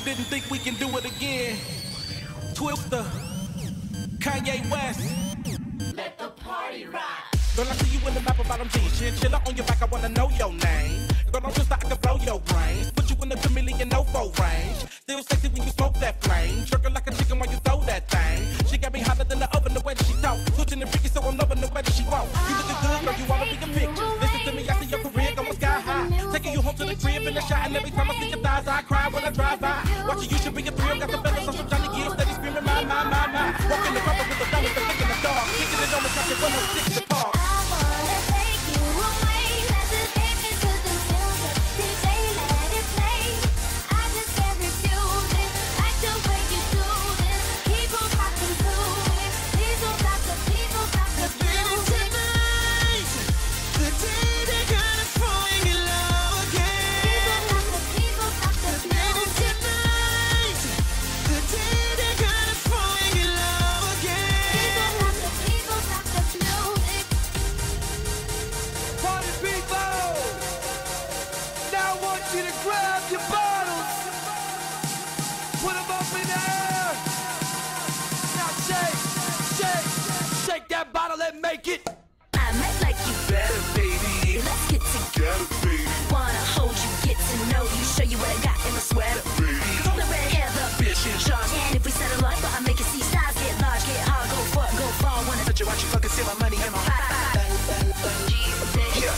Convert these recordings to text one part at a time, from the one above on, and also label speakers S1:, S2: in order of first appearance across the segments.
S1: didn't think we can do it again. Twister, Kanye West.
S2: Let the party rock.
S1: Girl, I see you in the map about them jeans. Chinchilla on your back, I wanna know your name. Girl, don't just I can blow your brains. Put you in the chameleon no-fo range. Still sexy when you smoke that flame. Trigger like a chicken while you throw that thing. She got me hotter than the oven the way that she talk. Switching the freaky, so I'm loving the way that she walk. You looking good, girl, you wanna be a picture. Listen to me, I see your career going sky high. Taking you home to the crib in the shot, and every time I see your thighs, I cry when I drive by. Watching you should be a thrill. Got the fellas on some Johnny Gill, steady screaming my. Walking the rubber with the thunder, the lick in the dog. Kicking it on the top, you're 106 to park. Make it.
S2: I might like you
S1: better, baby.
S2: Let's get together, baby. Wanna hold you, get to know you, show you what I got in my sweater, baby. Don't let red hair, the bitch in charge. And if we settle up, I'll make it see size, get large, get hard, go fuck, go far. Wanna touch you, watch you fucking see my money in my heart.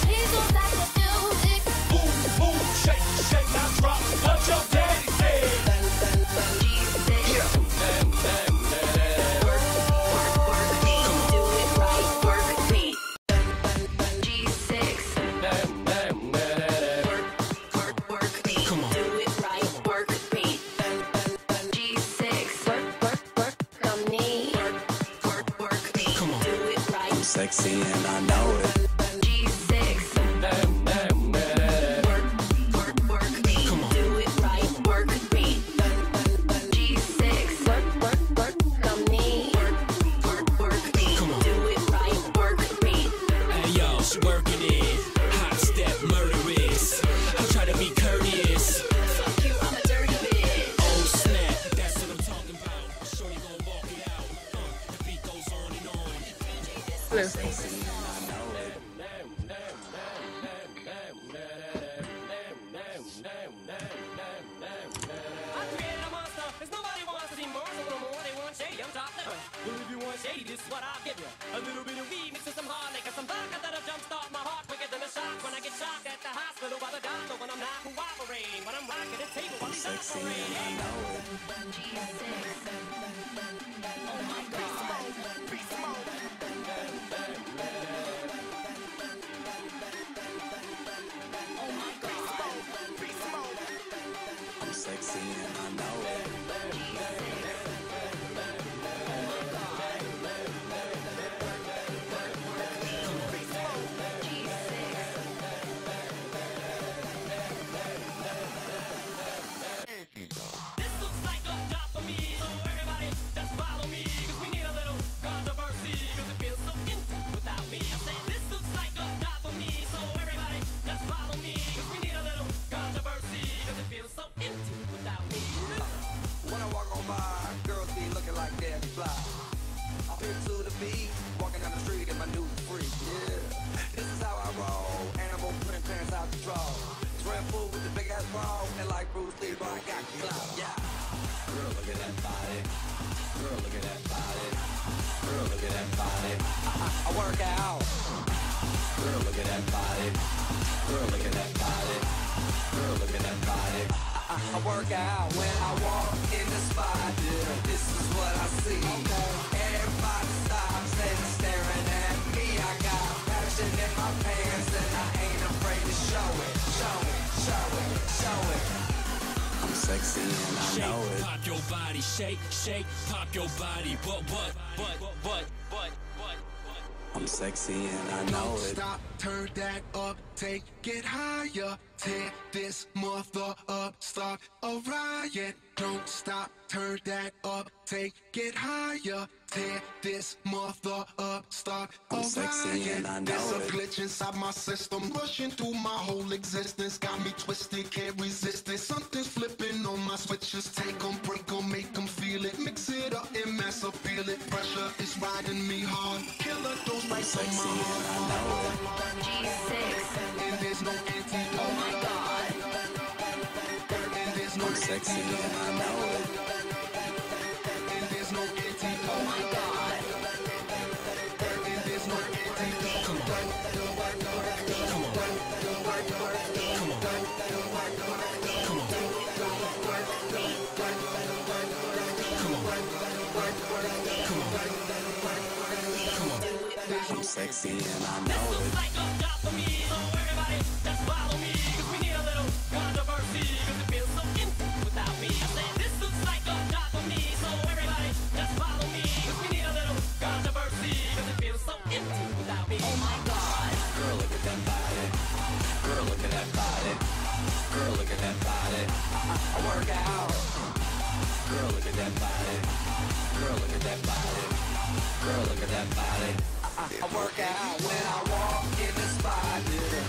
S2: Please don't stop the music.
S1: Boom, boom, shake, shake, now drop what your daddy said.
S3: Sexy and I know it.
S2: G6. Work me. Come on. Do it right. Work me. G6. Work on me. Work me. Come on. Do it right. Work me.
S4: Hey yo, she working it. Hot step murderous. I try to be courteous.
S2: Fuck you, I'm a dirty bitch.
S4: Oh snap, that's what I'm talking about. Shorty gon' walk it out. The beat goes on and on.
S3: Sexy and I know it.
S5: I created a monster, cause nobody wants to see more, so no more, they want shady, I'm chocolate. Well, if you want shady, this is what I'll give you. A little bit of weed mixed with some hard liquor, some vodka that'll jumpstart my heart quicker than a shock when I get shocked at the hospital by the doctor when I'm not cooperating, when I'm rocking the table while he's
S3: Sexy and
S5: operating.
S3: I know it.
S2: Oh my God.
S3: I'm sexy and I know it.
S5: This looks like a job for me, so everybody just follow me, cause we need a little controversy, cause it feels so empty without me. I said this looks like a job for me, so everybody just follow me, cause we need a little controversy, cause it feels so empty without me.
S6: When I walk on by, girls be looking like they're fly. I'm here to the beat, walking down the street in my new freak, yeah. This is how I roll, animal print pants out the draw. Red food with the big ass bra, and like Bruce Lee, bro, I got clout, yeah.
S3: Girl, look at that body. Girl, look at that body. Girl, look at that body.
S6: I work out.
S3: Girl, look at that body. Girl, look at that body. Girl, look at that body.
S6: I work out when I walk in the spot, yeah. This is what I see. Everybody stops and staring at me. I got passion in my pants and I ain't afraid to show it. Show it, show it, show it.
S3: I'm sexy and I
S4: Shake,
S3: know it.
S4: pop your body, shake, shake, pop your body. What?
S3: I'm sexy and I know it.
S7: Stop, turn that up, take it higher. Tear this mother up, start a riot. Don't stop, turn that up, take it higher. Tear this mother up, start a riot. There's a glitch inside my system, rushing through my whole existence. Got me twisted, can't resist it. Something's flipping on my switches. Take them, break them, make them feel it. Mix it up and mass appeal it. Pressure is riding me hard. Killer dose right on my heart.
S2: G6.
S7: And there's no antidote.
S2: Oh my God.
S7: And there's no
S3: sexy and I know it.
S7: And there's no antidote.
S2: Oh my God.
S7: And there's no antidote.
S4: Come on. Come on. Come on. Come on. Come on.
S3: I'm sexy and I know it.
S5: Like a job for me, so everybody just follow me. Cause we need a little controversy. Cause it feels so empty without me. I said this looks like a job for me, so everybody just follow me. Cause we need a little controversy. Cause it feels so empty without me.
S2: Oh my God.
S3: Girl, look at that body. Girl, look at that body. Girl, look at that body. I work out. Girl, look at that body. Girl, look at that body. Girl, look at that body.
S6: I work out when I walk in the spot.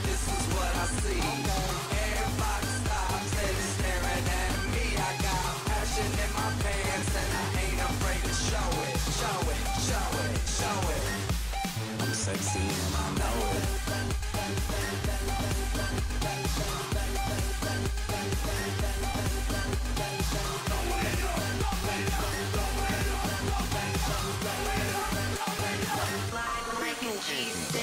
S6: This is what I see. Everybody stops and is staring at me. I got passion in my pants and I ain't afraid to show it. Show it, show it, show it.
S3: I'm sexy and I know it.
S2: Like a G6.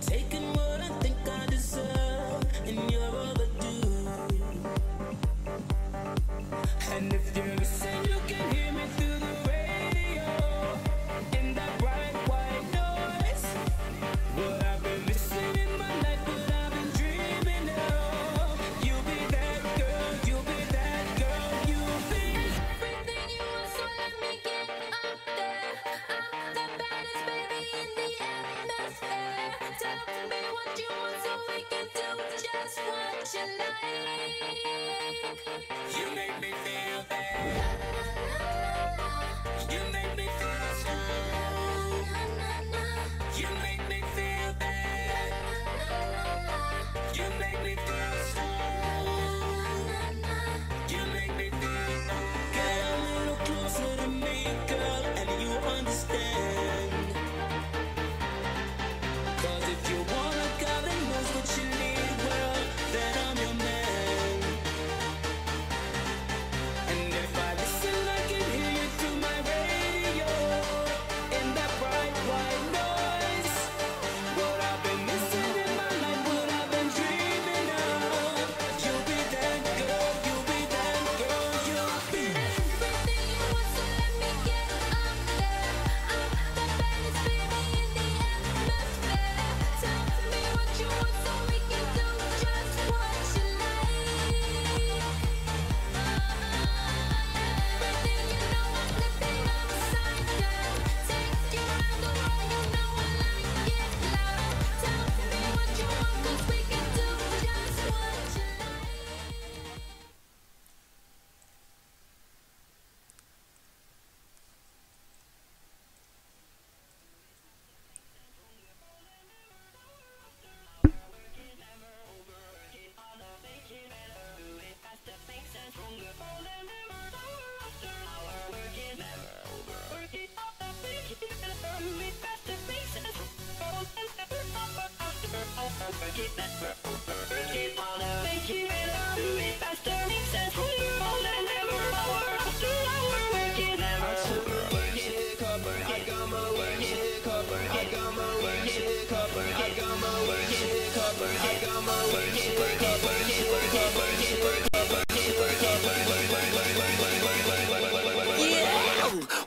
S4: Taking what I think I deserve, and you're overdue. And if you listen, you can hear me through the radio, in that bright white noise. What I've been missing in my life, what I've been dreaming of. You'll be that girl, you'll be that girl, you'll be
S2: Everything you want, so let me get up there. I'm the baddest baby in the atmosphere. Tell me what you want so we can do just what you like.
S4: You make me feel bad. You make me feel strong. You make me feel bad. You make me feel strong. You make me feel strong. Get a little closer to me, girl, and you understand. Cause if you want a guy that knows what you need, well, then I'm your man. And if I listen, I can hear you through my radio, in that bright white noise. What I've been missing in my life, what I've been dreaming of. You'll be that girl, you'll be that girl, you'll be.
S2: Everything you want, so let me get up there. I'm the baddest baby in the atmosphere. Tell me what you want so we can do just what you like. Everything you know, I'm living upside down. Take you around the world, you know I like it loud. Tell me what you want, 'cause we can do just what you like.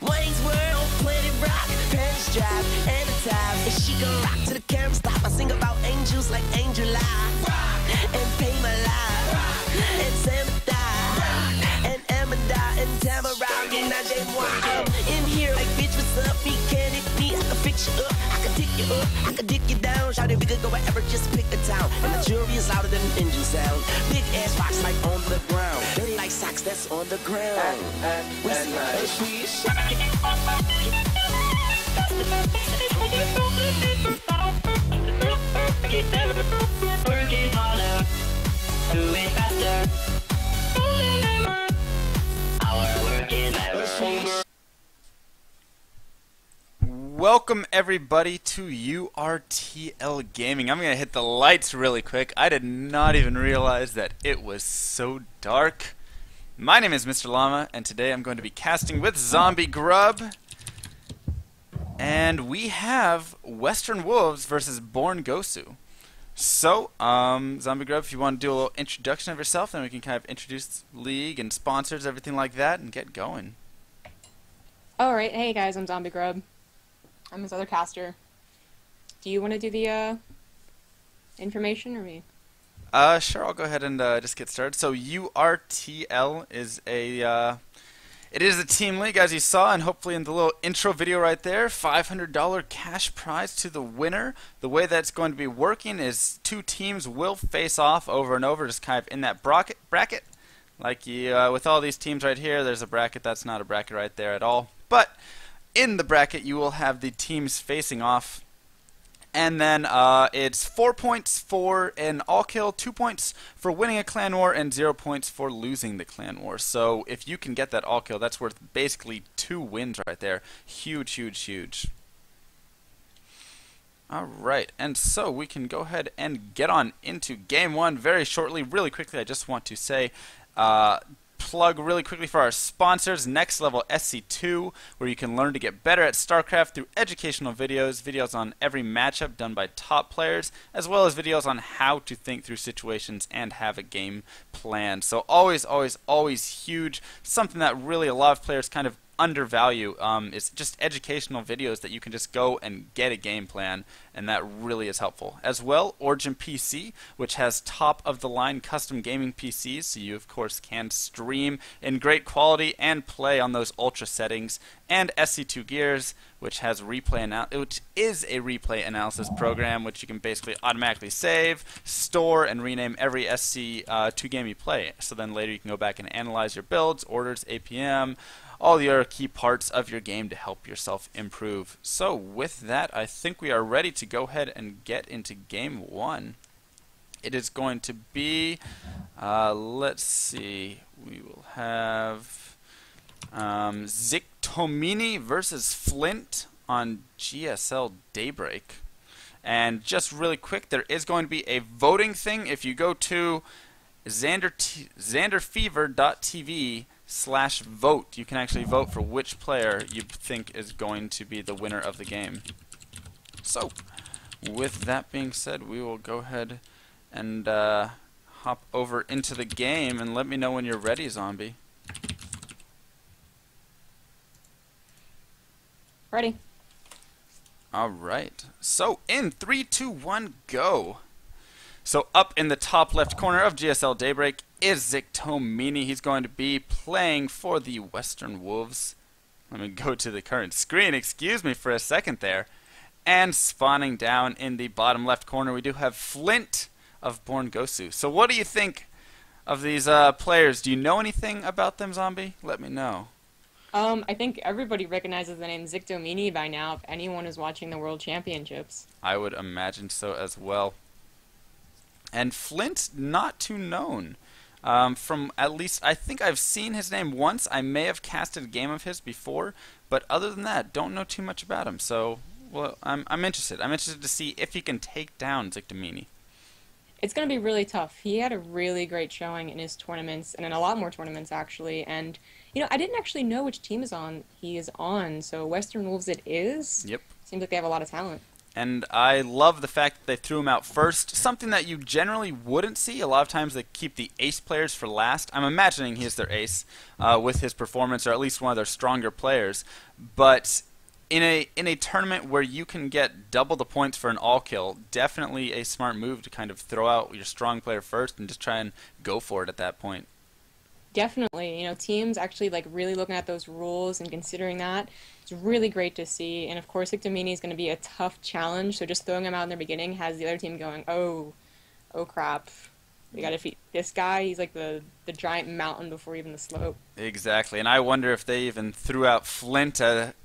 S8: Wayne's World, Planet Rock, pants drop, and the top. And she gon' rock to the camera, stop. I fix you up, I could dig you up, I could dig you down. Shout it, we could go wherever, just pick a town. And the jury is louder than an engine sound. Big ass rocks like on the ground. They like socks that's on the ground. We see a fish.
S9: Working harder, do it faster. Our work is never over.
S10: Welcome everybody to URTL Gaming. I'm gonna hit the lights really quick. I did not even realize that it was so dark. My name is Mr. Llama, and today I'm going to be casting with Zombie Grub. And we have Western Wolves versus Born Gosu. So, Zombie Grub, if you want to do a little introduction of yourself, then we can kind of introduce the league and sponsors, everything like that, and get going.
S11: Alright, hey guys, I'm Zombie Grub. I'm his other caster. Do you want to do the, information, or me?
S10: Sure, I'll go ahead and just get started. So, URTL is a, it is a team league, as you saw, and hopefully in the little intro video right there, $500 cash prize to the winner. The way that's going to be working is two teams will face off over and over, just kind of in that bracket. Like you, with all these teams right here, there's a bracket. That's not a bracket right there at all. But in the bracket, you will have the teams facing off. And then it's 4 points for an all kill, 2 points for winning a clan war, and 0 points for losing the clan war. So if you can get that all kill, that's worth basically 2 wins right there. Huge, huge, huge. Alright, and so we can go ahead and get on into game 1 very shortly. Really quickly, I just want to say, plug really quickly for our sponsors, Next Level SC2, where you can learn to get better at StarCraft through educational videos on every matchup done by top players, as well as videos on how to think through situations and have a game plan. So always, always, always huge. Something that really a lot of players kind of undervalue is just educational videos that you can just go and get a game plan, and that really is helpful. As well, Origin PC, which has top-of-the-line custom gaming PCs, so you of course can stream in great quality and play on those ultra settings. And SC2 Gears, which is a replay analysis program, which you can basically automatically save, store, and rename every SC2 game you play. So then later you can go back and analyze your builds, orders, APM, all the other key parts of your game to help yourself improve. So with that, I think we are ready to go ahead and get into game 1. It is going to be, let's see, we will have Zictomini versus Flint on GSL Daybreak. And just really quick, there is going to be a voting thing. If you go to xanderfever.tv/vote, you can actually vote for which player you think is going to be the winner of the game. So, with that being said, we will go ahead and hop over into the game, and let me know when you're ready, Zombie.
S11: Ready.
S10: Alright, so in 3, 2, 1, go! So up in the top left corner of GSL Daybreak is Zictomini. He's going to be playing for the Western Wolves. Let me go to the current screen, excuse me for a second there. And spawning down in the bottom left corner, we do have Flint of Born Gosu. So what do you think of these players? Do you know anything about them, Zombie? Let me know.
S11: I think everybody recognizes the name Zictomini by now if anyone is watching the World Championships.
S10: I would imagine so as well. And Flint, not too known. From at least, I think I've seen his name once. I may have casted a game of his before, but other than that, don't know too much about him. So, well, I'm interested. I'm interested to see if he can take down Zictomini.
S11: It's going to be really tough. He had a really great showing in his tournaments, and in a lot more tournaments, actually. And, you know, I didn't actually know which team he is on, so Western Wolves it is.
S10: Yep.
S11: Seems like they have a lot of talent.
S10: And I love the fact that they threw him out first, something that you generally wouldn't see. A lot of times they keep the ace players for last. I'm imagining he's their ace with his performance, or at least one of their stronger players. But in a tournament where you can get double the points for an all kill, definitely a smart move to kind of throw out your strong player first and just try and go for it at that point.
S11: Definitely, teams actually like really looking at those rules and considering that. It's really great to see. And of course, Victorini is going to be a tough challenge. So just throwing him out in the beginning has the other team going, oh crap, we got to defeat this guy. He's like the giant mountain before even the slope.
S10: Exactly, and I wonder if they even threw out Flint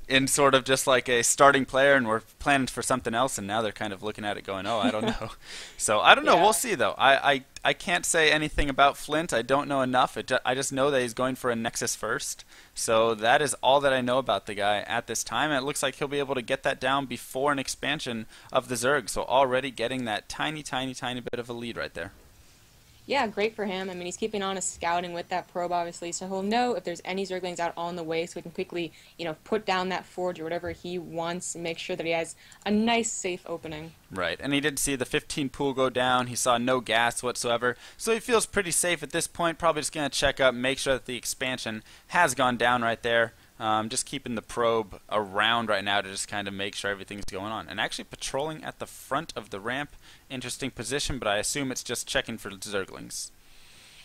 S10: in sort of just like a starting player and were planning for something else, and now they're kind of looking at it going, oh, I don't know. So I don't know.
S11: Yeah.
S10: We'll see, though. I can't say anything about Flint. I don't know enough. I just know that he's going for a Nexus first. So that is all that I know about the guy at this time, and it looks like he'll be able to get that down before an expansion of the Zerg. So already getting that tiny, tiny, tiny bit of a lead right there.
S11: Yeah, great for him. I mean, he's keeping on his scouting with that probe, obviously, so he'll know if there's any Zerglings out on the way, so he can quickly, put down that forge or whatever he wants and make sure that he has a nice, safe opening.
S10: Right, and he did see the 15 pool go down. He saw no gas whatsoever, so he feels pretty safe at this point. Probably just going to check up, make sure that the expansion has gone down right there. Just keeping the probe around right now to just kind of make sure everything's going on. And actually patrolling at the front of the ramp. Interesting position, but I assume it's just checking for Zerglings.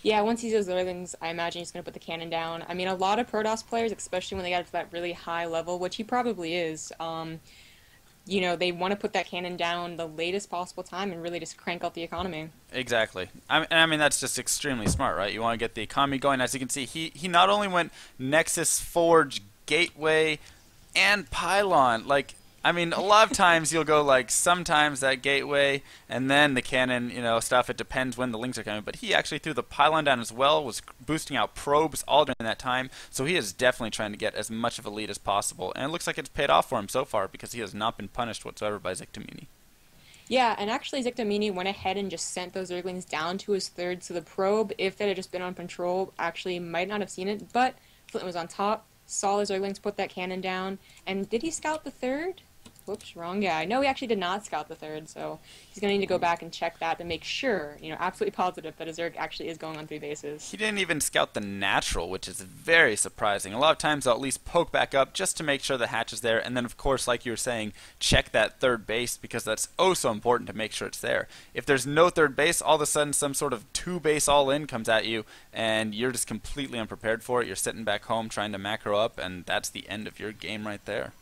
S11: Yeah, once he sees Zerglings, I imagine he's going to put the cannon down. I mean, a lot of Protoss players, especially when they get up to that really high level, which he probably is, they want to put that cannon down the latest possible time and really just crank out the economy.
S10: Exactly. I mean, that's just extremely smart, right? You want to get the economy going. As you can see, he not only went Nexus, Forge, Gateway, and Pylon. Like, I mean, a lot of times you'll go, like, sometimes that Gateway, and then the cannon, stuff. It depends when the links are coming. But he actually threw the Pylon down as well, was boosting out probes all during that time. So he is definitely trying to get as much of a lead as possible. And it looks like it's paid off for him so far because he has not been punished whatsoever by Zictamini.
S11: Yeah, and actually Zictamini went ahead and just sent those Zerglings down to his third. So the probe, if that had just been on patrol, actually might not have seen it. But Flint was on top, saw his Zerglings put that cannon down. And did he scout the third? Whoops, wrong guy. No, he actually did not scout the third, so he's going to need to go back and check that to make sure, absolutely positive that a Zerg actually is going on 3 bases.
S10: He didn't even scout the natural, which is very surprising. A lot of times they'll at least poke back up just to make sure the hatch is there, and then of course, like you were saying, check that third base because that's oh so important to make sure it's there. If there's no third base, all of a sudden some sort of 2-base all-in comes at you, and you're just completely unprepared for it. You're sitting back home trying to macro up, and that's the end of your game right there.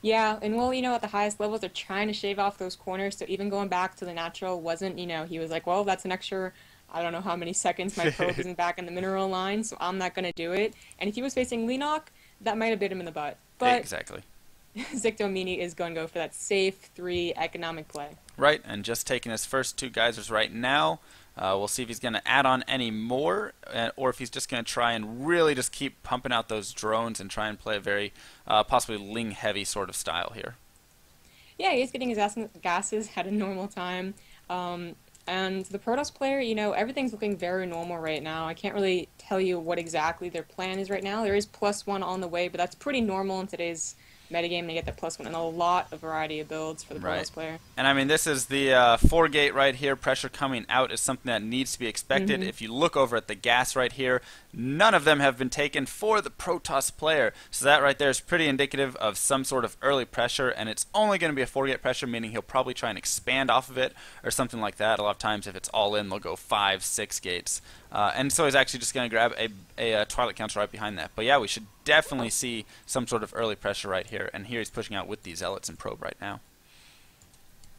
S11: Yeah, and well, at the highest levels, they're trying to shave off those corners, so even going back to the natural wasn't, he was like, well, that's an extra, I don't know how many seconds my probe isn't back in the mineral line, so I'm not going to do it. And if he was facing Lenok, that might have bit him in the butt. But
S10: exactly.
S11: Zictamini is going to go for that safe 3 economic play.
S10: Right, and just taking his first 2 geysers right now. We'll see if he's going to add on any more, or if he's just going to try and really just keep pumping out those drones and try and play a very possibly Ling-heavy sort of style here.
S11: Yeah, he's getting his gases at a normal time. And the Protoss player, everything's looking very normal right now. I can't really tell you what exactly their plan is right now. There is +1 on the way, but that's pretty normal in today's metagame to get that +1 and a lot of variety of builds for the Protoss player.
S10: And I mean, this is the 4 gate right here. Pressure coming out is something that needs to be expected. If you look over at the gas right here, none of them have been taken for the Protoss player. So that right there is pretty indicative of some sort of early pressure, and it's only going to be a 4 gate pressure, meaning he'll probably try and expand off of it or something like that. A lot of times if it's all in, they'll go 5, 6 gates. And so he's actually just going to grab a Twilight Council right behind that. But yeah, we should definitely see some sort of early pressure right here. And here he's pushing out with these Zealots and Probe right now.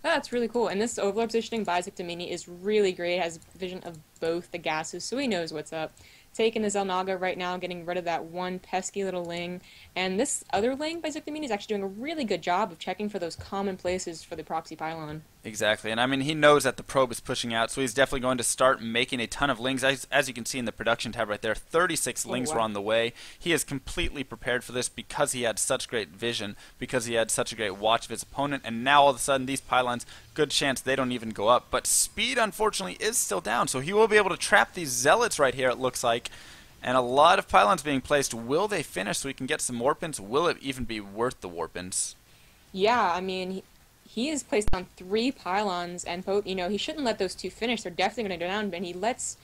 S11: That's really cool. And this overlord positioning by Zictamini is really great. It has vision of both the gases, so he knows what's up. Taking the Zelnaga right now, getting rid of that one pesky little Ling. And this other Ling by Zictamini is actually doing a really good job of checking for those common places for the proxy pylon.
S10: Exactly, and I mean, he knows that the probe is pushing out, so he's definitely going to start making a ton of lings. As you can see in the production tab right there, 36 lings were on the way. He is completely prepared for this because he had such great vision, because he had such a great watch of his opponent, and now all of a sudden these pylons, good chance they don't even go up. But speed, unfortunately, is still down, so he will be able to trap these zealots right here, it looks like. And a lot of pylons being placed. Will they finish so we can get some warpins? Will it even be worth the warpins?
S11: Yeah, I mean, he is placed on 3 pylons, and both, he shouldn't let those 2 finish. They're definitely going to go down, but he lets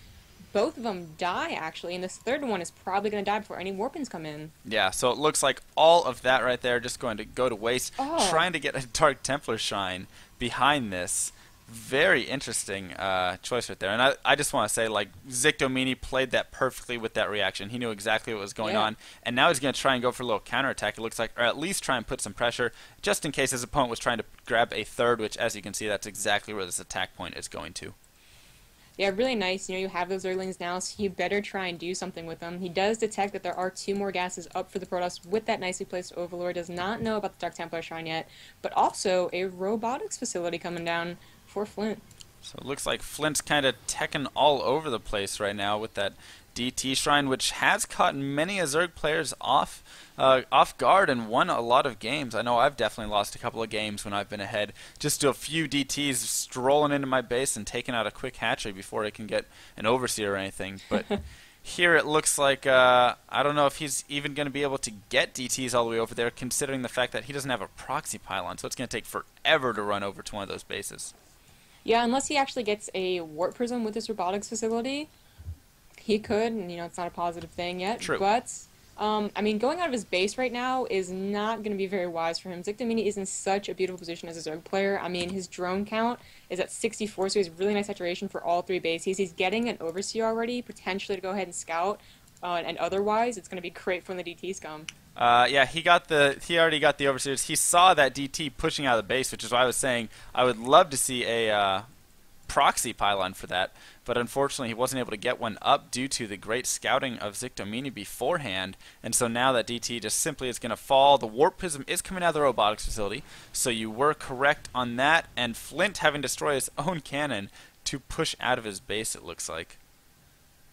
S11: both of them die, actually, and this third one is probably going to die before any warpins come in.
S10: Yeah, so it looks like all of that right there just going to go to waste. Trying to get a Dark Templar Shrine behind this. Very interesting choice right there. And I just want to say, like, Zictomini played that perfectly with that reaction. He knew exactly what was going on. And now he's going to try and go for a little counterattack, it looks like, or at least try and put some pressure, just in case his opponent was trying to grab a third, which, as you can see, that's exactly where this attack point is going to.
S11: Yeah, really nice. You know, you have those Zerglings now, so you better try and do something with them. He does detect that there are 2 more gases up for the Protoss with that nicely placed Overlord. Does not know about the Dark Templar Shrine yet, but also a robotics facility coming down for Flint.
S10: So it looks like Flint's kind of teching all over the place right now with that DT Shrine, which has caught many a Zerg players off guard and won a lot of games. I know I've definitely lost a couple of games when I've been ahead. Just a few DTs strolling into my base and taking out a quick hatchery before I can get an Overseer or anything. But here it looks like, I don't know if he's even going to be able to get DTs all the way over there, considering the fact that he doesn't have a proxy pylon, so it's going to take forever to run over to one of those bases.
S11: Yeah, unless he actually gets a Warp Prism with this robotics facility, he could, and, you know, it's not a positive thing yet.
S10: True.
S11: But, I mean, going out of his base right now is not going to be very wise for him. Zictomini is in such a beautiful position as a Zerg player. I mean, his drone count is at 64, so he has really nice saturation for all 3 bases. He's getting an Overseer already, potentially to go ahead and scout, and otherwise, it's going to be great when the DTs come.
S10: Yeah, he already got the Overseers. He saw that DT pushing out of the base, which is why I was saying I would love to see a proxy pylon for that, but unfortunately he wasn't able to get one up due to the great scouting of Zictomini beforehand, and so now that DT just simply is going to fall. The Warp Prism is coming out of the robotics facility, so you were correct on that, and Flint having destroyed his own cannon to push out of his base, it looks like.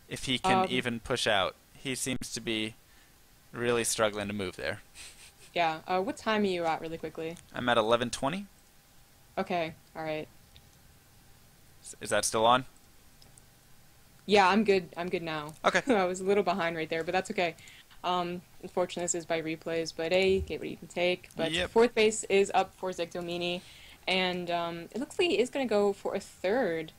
S10: If he can even push out. He seems to be really struggling to move there.
S11: Yeah, what time are you at really quickly?
S10: I'm at 11:20.
S11: Okay, alright.
S10: Is that still on?
S11: Yeah, I'm good. I'm good now.
S10: Okay.
S11: I was a little behind right there, but that's okay. Unfortunately, this is by replays, but hey, get what you can take. But
S10: Yep.
S11: 4th base is up for Zictomini, and it looks like he is going to go for a 3rd.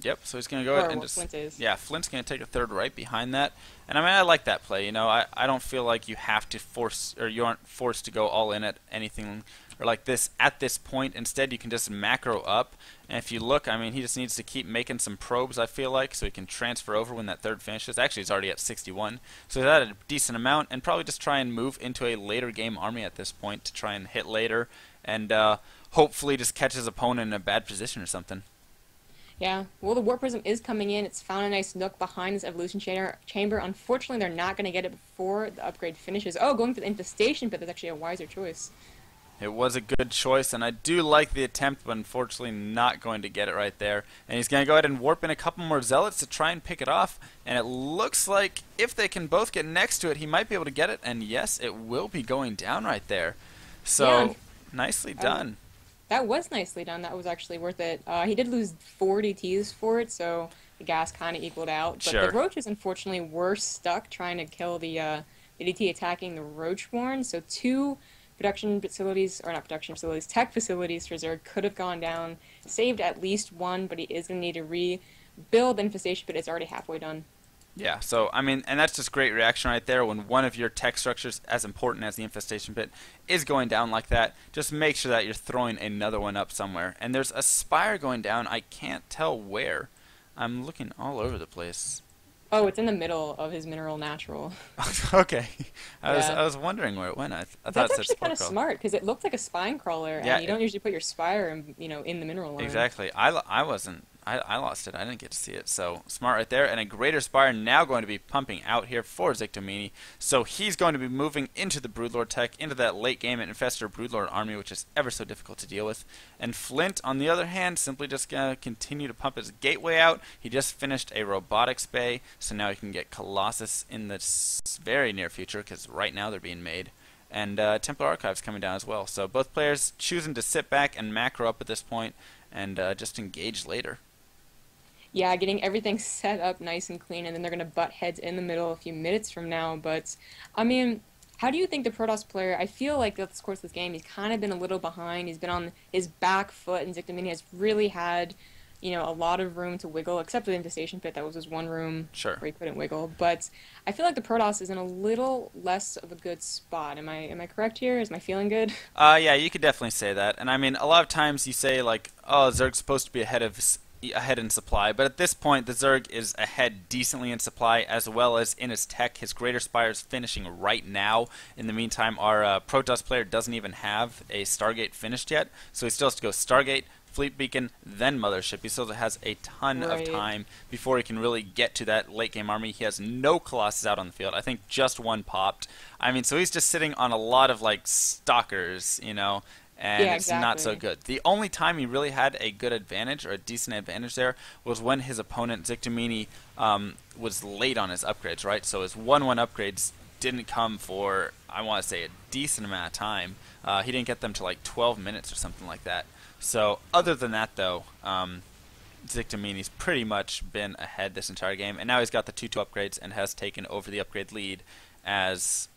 S10: Yep, so he's going to go ahead and just...
S11: Flint is.
S10: Yeah, Flint's going to take a 3rd right behind that. And I mean, I like that play. You know, I don't feel like you have to force, or you aren't forced to go all in at anything or like this at this point. Instead, you can just macro up. And if you look, I mean, he just needs to keep making some probes, I feel like, so he can transfer over when that 3rd finishes. Actually, he's already at 61. So he's at a decent amount, and probably just try and move into a later game army at this point to try and hit later. And hopefully just catch his opponent in a bad position or something.
S11: Yeah, well, the Warp Prism is coming in. It's found a nice nook behind this Evolution Chamber. Unfortunately, they're not going to get it before the upgrade finishes. Oh, going for the Infestation Pit, that's actually a wiser choice.
S10: It was a good choice, and I do like the attempt, but unfortunately not going to get it right there. And he's going to go ahead and warp in a couple more Zealots to try and pick it off. And it looks like if they can both get next to it, he might be able to get it. And yes, it will be going down right there. So, yeah, nicely done.
S11: That was nicely done. That was actually worth it. He did lose 4 DTs for it, so the gas kind of equaled out. But
S10: Sure.
S11: The Roaches, unfortunately, were stuck trying to kill the DT attacking the Roachborn. So 2 production facilities, or not production facilities, tech facilities for Zerg could have gone down. Saved at least 1, but he is going to need to rebuild the Infestation Pit. It's already halfway done.
S10: Yeah, so, I mean, and that's just great reaction right there when one of your tech structures, as important as the Infestation Pit, is going down like that. Just make sure that you're throwing another one up somewhere. And there's a spire going down. I can't tell where. I'm looking all over the place.
S11: Oh, it's in the middle of his mineral natural.
S10: Okay. I
S11: Yeah.
S10: was wondering where it went. I thought
S11: That's
S10: it said
S11: actually kind of
S10: Spore Crawl.
S11: smart, because it looked like a spine crawler,
S10: Yeah,
S11: and you don't usually put your spire in the mineral line.
S10: Exactly. I wasn't. I lost it. I didn't get to see it. So smart right there. And a Greater Spire now going to be pumping out here for Zictomini. So he's going to be moving into the Broodlord tech, into that late game Infestor Broodlord army, which is ever so difficult to deal with. And Flint, on the other hand, simply just going to continue to pump his gateway out. He just finished a robotics bay, so now he can get Colossus in the very near future, because right now they're being made. And Templar Archives coming down as well. So both players choosing to sit back and macro up at this point and just engage later.
S11: Yeah, getting everything set up nice and clean, and then they're going to butt heads in the middle a few minutes from now. But, I mean, how do you think the Protoss player, I feel like throughout the course of this game, he's kind of been a little behind. He's been on his back foot, and Zictomini has really had a lot of room to wiggle, except the infestation pit. That was just one room
S10: Sure.
S11: where he couldn't wiggle. But I feel like the Protoss is in a little less of a good spot. Am I correct here? Is my feeling good?
S10: Yeah, you could definitely say that. And I mean, a lot of times you say like, oh, Zerg's supposed to be ahead in supply, but at this point the Zerg is ahead decently in supply as well as in his tech. His Greater Spire is finishing right now. In the meantime, our Protoss player doesn't even have a Stargate finished yet, so he still has to go Stargate, Fleet Beacon, then Mothership. He still has a ton of time before he can really get to that late game army. He has no Colossus out on the field. I think just one popped. I mean, so he's just sitting on a lot of like stalkers, and
S11: Yeah,
S10: it's not so
S11: exactly.
S10: good. The only time he really had a good advantage or a decent advantage there was when his opponent Zictomini was late on his upgrades, right? So his 1/1 upgrades didn't come for, I want to say, a decent amount of time. He didn't get them to like 12 minutes or something like that. So other than that, though, Zictomini's pretty much been ahead this entire game, and now he's got the 2/2 upgrades and has taken over the upgrade lead as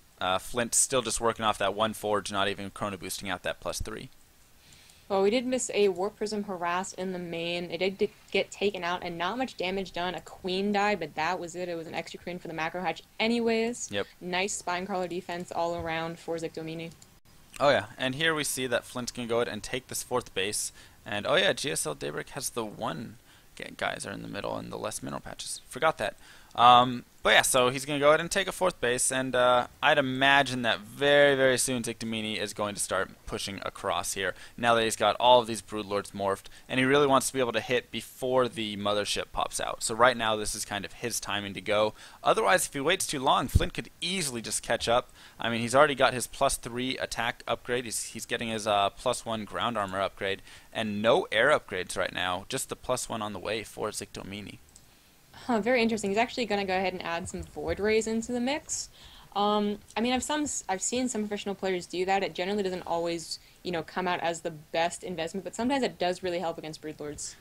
S10: Flint's still just working off that one forge, not even chrono boosting out that +3.
S11: Well, we did miss a Warp Prism Harass in the main. It did get taken out and not much damage done. A Queen died, but that was it. It was an extra Queen for the macro hatch anyways.
S10: Yep.
S11: Nice Spinecrawler defense all around for Zictomini.
S10: Oh yeah, and here we see that Flint's going to go ahead and take this 4th base. And oh yeah, GSL Daybreak has the 1 geyser in the middle and the less mineral patches. Forgot that. But yeah, so he's going to go ahead and take a 4th base, and I'd imagine that very, very soon Zictomini is going to start pushing across here, now that he's got all of these Broodlords morphed, and he really wants to be able to hit before the Mothership pops out. So right now this is kind of his timing to go. Otherwise, if he waits too long, Flint could easily just catch up. I mean, he's already got his +3 attack upgrade, he's getting his +1 ground armor upgrade, and no air upgrades right now, just the +1 on the way for Zictomini.
S11: Huh, very interesting. He's actually going to go ahead and add some Void Rays into the mix. I mean, I've seen some professional players do that. It generally doesn't always, come out as the best investment, but sometimes it does really help against Broodlords.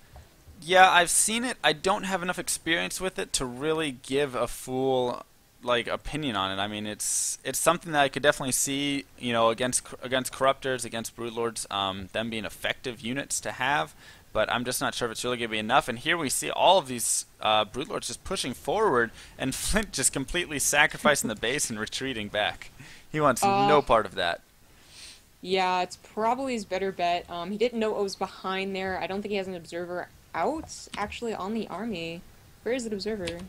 S10: Yeah, I've seen it. I don't have enough experience with it to really give a full opinion on it. I mean, it's something that I could definitely see, against Corruptors, against Broodlords, them being effective units to have. But I'm just not sure if it's really going to be enough. And here we see all of these Broodlords just pushing forward, and Flint just completely sacrificing the base and retreating back. He wants no part of that.
S11: Yeah, it's probably his better bet. He didn't know what was behind there. I don't think he has an observer out, actually, on the army. Where is the observer?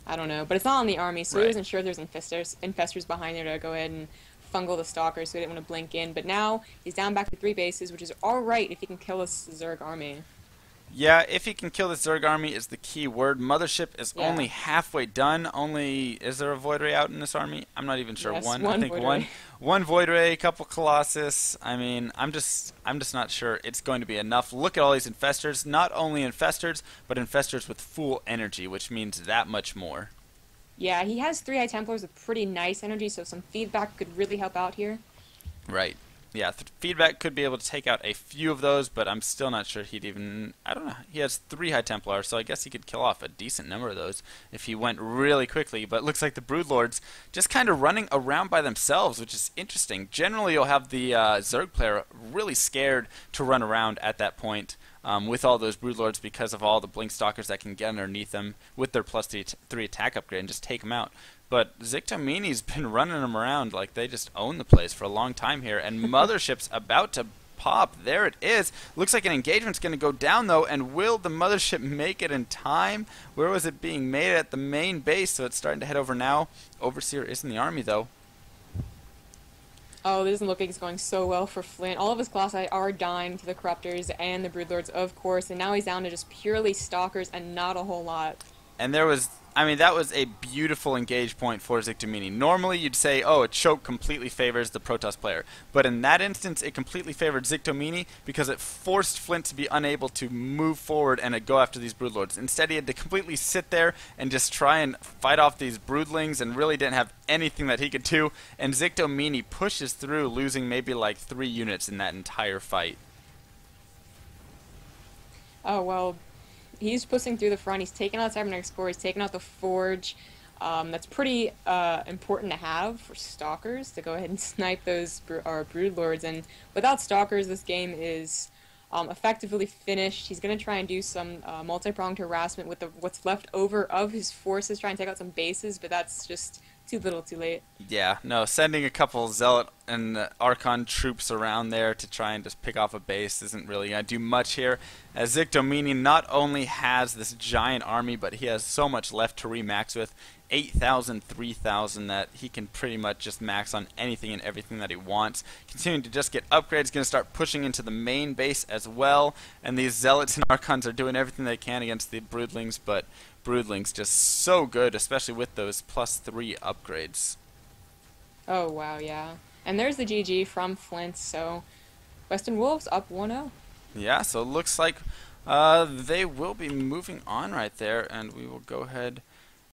S11: I don't know, but it's not on the army, so he wasn't sure if there's infestors behind there to go ahead and fungal the stalkers, so he didn't want to blink in. But now he's down back to 3 bases, which is alright if he can kill this Zerg army.
S10: Yeah, if he can kill the Zerg army is the key word. Mothership is only halfway done. Is there a Void Ray out in this army? I'm not even sure.
S11: Yes,
S10: One,
S11: one
S10: I think
S11: Void
S10: one.
S11: Ray.
S10: One Void Ray, a couple Colossus. I mean, I'm just not sure it's going to be enough. Look at all these infestors. Not only infestors, but infestors with full energy, which means that much more.
S11: Yeah, he has 3 High Templars with pretty nice energy, so some feedback could really help out here.
S10: Right. Yeah, feedback could be able to take out a few of those, but I'm still not sure he'd even... I don't know. He has 3 High Templars, so I guess he could kill off a decent number of those if he went really quickly. But it looks like the Broodlords just kind of running around by themselves, which is interesting. Generally, you'll have the Zerg player really scared to run around at that point with all those Broodlords because of all the Blink Stalkers that can get underneath them with their +3 attack upgrade and just take them out. But Zictomini's been running them around like they just own the place for a long time here, and Mothership's about to pop. There it is. Looks like an engagement's going to go down, though, and will the Mothership make it in time? Where was it being made? At the main base, so it's starting to head over now. Overseer is in the army, though.
S11: Oh, this doesn't look like it's going so well for Flint. All of his Colossi are dying to the Corruptors and the Broodlords, of course, and now he's down to just purely Stalkers and not a whole lot.
S10: And there was... I mean, that was a beautiful engage point for Zictomini. Normally, you'd say, oh, a choke completely favors the Protoss player. But in that instance, it completely favored Zictomini because it forced Flint to be unable to move forward and go after these Broodlords. Instead, he had to completely sit there and just try and fight off these Broodlings and really didn't have anything that he could do. And Zictomini pushes through, losing maybe like 3 units in that entire fight.
S11: Oh, well... He's pushing through the front. He's taking out Cybernetic Spore. He's taking out the Forge. That's pretty important to have for Stalkers to go ahead and snipe those Broodlords. And without Stalkers, this game is effectively finished. He's going to try and do some multi-pronged harassment with what's left over of his forces, try and take out some bases, but that's just too little too late.
S10: Yeah, no, sending a couple Zealot and Archon troops around there to try and just pick off a base isn't really going to do much here, as Zictomini not only has this giant army, but he has so much left to remax with, 8,000, 3,000, that he can pretty much just max on anything and everything that he wants. Continuing to just get upgrades, going to start pushing into the main base as well, and these Zealots and Archons are doing everything they can against the Broodlings, but Broodlings just so good, especially with those +3 upgrades.
S11: Oh, wow, yeah. And there's the GG from Flint, so Western Wolves up 1-0.
S10: Yeah, so it looks like they will be moving on right there, and we will go ahead